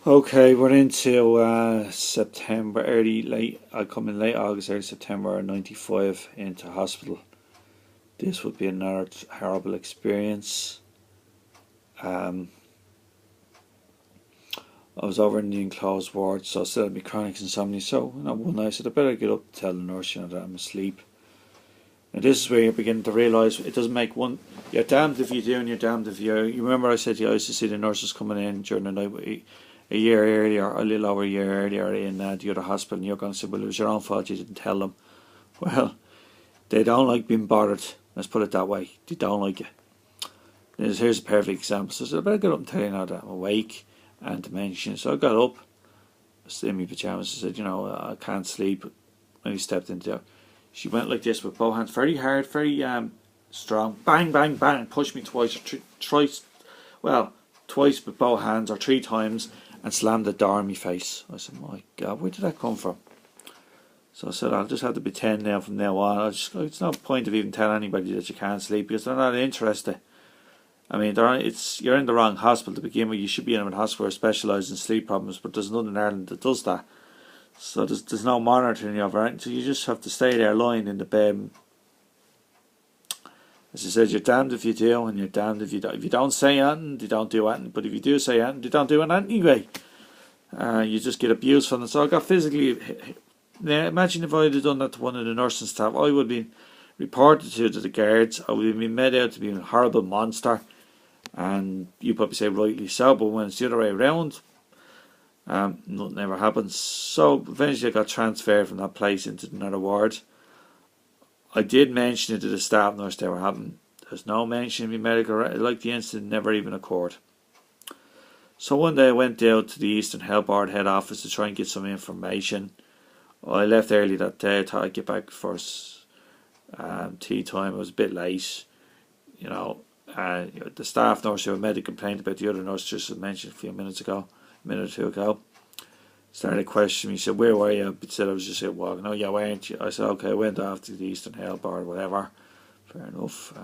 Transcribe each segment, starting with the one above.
Okay, we're into September, I come in late August, early September '95 into hospital. This would be another horrible experience. Um, I was over in the enclosed ward, so I still had my chronic insomnia. So, one night I said, I better get up to tell the nurse, that I'm asleep. And this is where you're beginning to realise it doesn't make one. You're damned if you do, and you're damned if you. You remember I said to you, I used to see the nurses coming in during the night a year earlier, a little over a year earlier in the other hospital, and you're going to say, well, it was your own fault, you didn't tell them. Well, they don't like being bothered. Let's put it that way. They don't like it. Here's a perfect example. So I said, I better get up and tell you now that I'm awake and to mention. So I got up, in my pajamas. I said, I can't sleep. When he stepped into it, she went like this with both hands, very hard, very strong. Bang, bang, bang, pushed me twice, or twice with both hands, or three times, and slammed the door in my face. I said, my God, where did that come from? So I said, I'll just have to pretend now from now on. It's no point of even telling anybody that you can't sleep because they're not interested. I mean, you're in the wrong hospital to begin with. You should be in a hospital where specialised in sleep problems, but there's none in Ireland that does that. So there's no monitoring of it. So you just have to stay there lying in the bed. As I said, you're damned if you do, and you're damned if you don't. If you don't say anything, they don't do anything. But if you do say anything, they don't do anything anyway. You just get abused from them. So I got physically. Now, imagine if I had done that to one of the nursing staff. I would have been reported to the guards. I would have been made out to be a horrible monster. And you probably say rightly so, but when it's the other way around, nothing ever happens. So eventually I got transferred from that place into another ward. I did mention it to the staff nurse they were having. There's no mention of me medical, like the incident never even occurred. So one day I went down to the Eastern Health Board head office to try and get some information. I left early that day. I thought I'd get back for tea time. It was a bit late, the staff nurse who made a complaint about the other nurse just mentioned a minute or two ago, started questioning me. He said, where were you? I said I was just out walking. Oh, yeah, weren't you? I said, okay, I went off to the Eastern Health Board, whatever. Fair enough.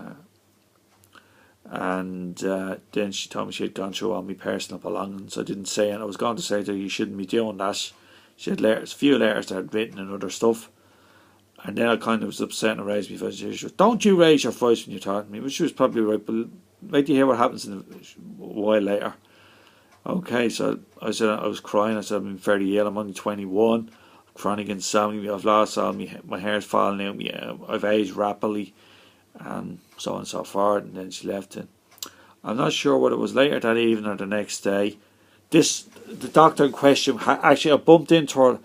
And then she told me she had gone through all my personal belongings. I didn't say it. I was going to say to her, you shouldn't be doing that. She had letters, a few letters that I'd written and other stuff. And then I kind of was upset and raised my voice. She was, don't you raise your voice when you're talking to me, which was probably right, but wait to hear what happens a while later. Okay, so I said I was crying. I said I'm very ill. I'm only 21. Chronic insomnia. I've lost all my hair's falling out. I've aged rapidly, and so on and so forth. And then she left it. I'm not sure what it was later that evening or the next day. The doctor in question, actually I bumped into her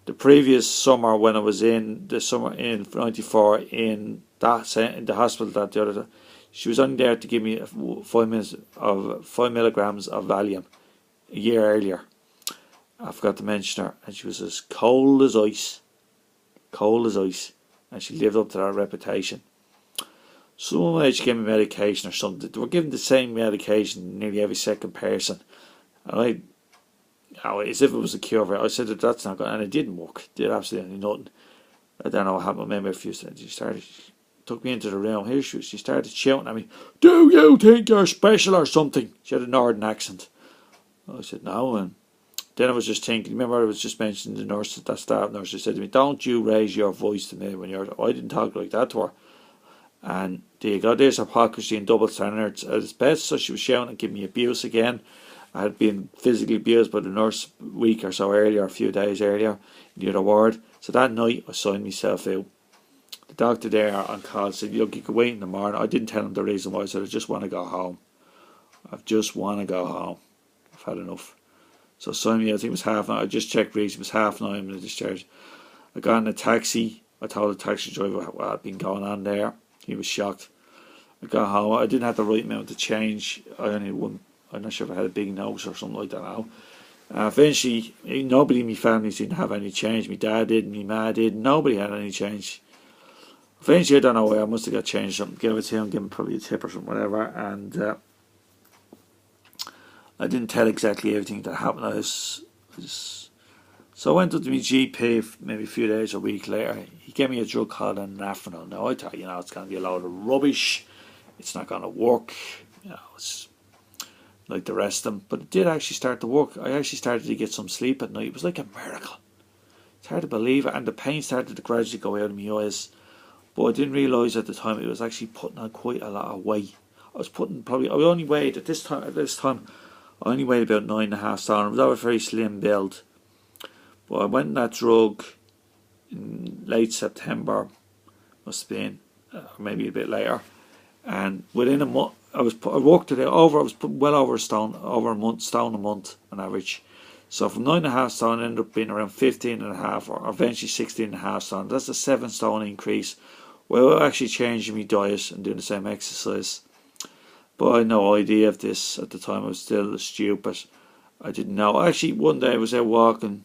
the previous summer when I was in the summer in '94 in the hospital that the other day. She was only there to give me 5 milligrams of Valium a year earlier. I forgot to mention her, and she was as cold as ice, and she lived up to that reputation. Someone she gave me medication or something. They were giving the same medication nearly every second person, and as if it was a cure for it. I said that's not good, and it didn't work. It did absolutely nothing. I don't know what happened. Maybe a few seconds. She took me into the room. Here she started shouting at me. Do you think you're special or something? She had a northern accent. I said no, and then I was just thinking. Remember, I was just mentioning the nurse, that staff nurse. She said to me, "Don't you raise your voice to me when you're." I didn't talk like that to her. And there you go. There's hypocrisy and double standards at its best. So she was shouting and giving me abuse again. I had been physically abused by the nurse a week or so earlier, a few days earlier, in the other ward. So that night I signed myself out. The doctor there on call said, look, you can wait in the morning. I didn't tell him the reason why. I said, I just want to go home. I just want to go home. I've had enough. So I signed me out. I think it was half 9. I just checked recently. It was 9:30 when I discharged. I got in a taxi. I told the taxi driver what had been going on there. He was shocked. I got home. I didn't have the right amount to change. I only had one. I'm not sure if I had a big nose or something like that now. Eventually, nobody in my family seemed to have any change. My dad did, my ma did. Nobody had any change. Eventually, I don't know why, I must have got changed something. Give it to him, give him probably a tip or something, whatever. And I didn't tell exactly everything that happened. So I went up to my GP maybe a few days or a week later. He gave me a drug called anafranol. Now I thought, it's going to be a load of rubbish. It's not going to work. like the rest of them. But it did actually start to work. I actually started to get some sleep at night. It was like a miracle. It's hard to believe it. And the pain started to gradually go out of my eyes. But I didn't realise at the time it was actually putting on quite a lot of weight. I only weighed at this time, I only weighed about 9.5 stone. I was a very slim build. But I went on that drug in late September, must have been, or maybe a bit later. And within a month, I worked it over. I was putting well over a stone, stone a month on average. So from 9.5 stone, I ended up being around 15.5, or eventually 16.5 stone. That's a 7 stone increase. Well, actually changing my diet and doing the same exercise. But I had no idea of this at the time. I was still stupid. I didn't know. Actually, one day I was out walking,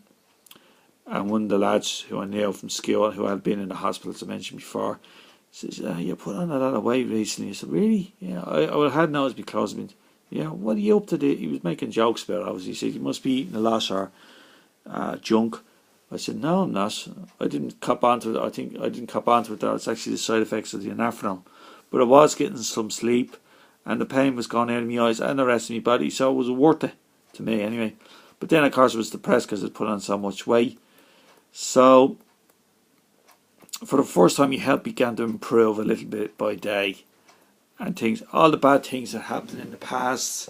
and one of the lads who I knew from school, who had been in the hospital, as I mentioned before, says, "You put on a lot of weight recently." I said, "Really?" Yeah, I had noticed because, yeah, what are you up to? He was making jokes about it. Obviously, he said, "You must be eating a lot or junk." I said, "No, I'm not. I didn't cop onto it. I think I didn't cop onto it. That it's actually the side effects of the anafranol." But I was getting some sleep, and the pain was gone out of my eyes and the rest of my body, so it was worth it to me anyway. But then, of course, I was depressed because I'd put on so much weight. So, for the first time, my health began to improve a little bit by day, and all the bad things that happened in the past,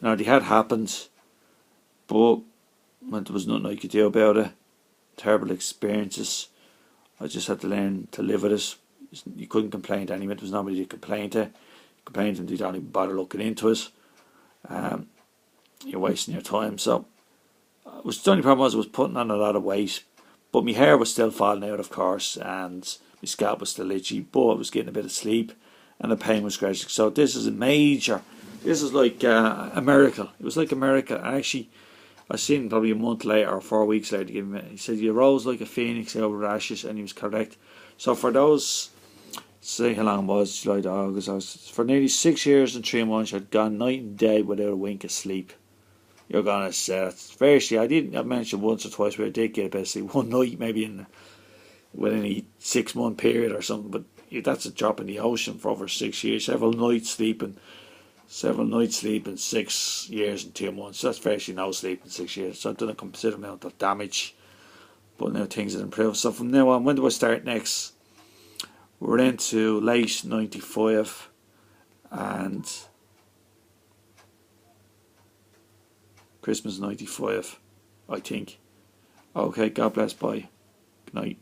they had happened, but there was nothing I could do about it. Terrible experiences. I just had to learn to live with it. You couldn't complain to anyone. There was nobody to complain to. Complain to them, they don't even bother looking into it. You're wasting your time. So, the only problem was I was putting on a lot of weight, but my hair was still falling out, of course, and my scalp was still itchy, but I was getting a bit of sleep, and the pain was gradually. So this is like a miracle. It was like a miracle. And actually, I seen him probably a month later or 4 weeks later. He said, "You rose like a phoenix out of ashes," and he was correct. So for those, say how long it was, July to August, for nearly 6 years and 3 months, I'd gone night and day without a wink of sleep. You're gonna say that's firstly, I mentioned once or twice where I did get a bit of sleep one night, maybe within a 6 month period or something, but that's a drop in the ocean for over 6 years. Several nights sleeping 6 years and 2 months. That's virtually no sleep in 6 years. So I've done a considerable amount of damage, but now things have improved. So from now on, when do I start next? We're into late 95 and Christmas 95, I think. Okay, God bless, bye. Good night.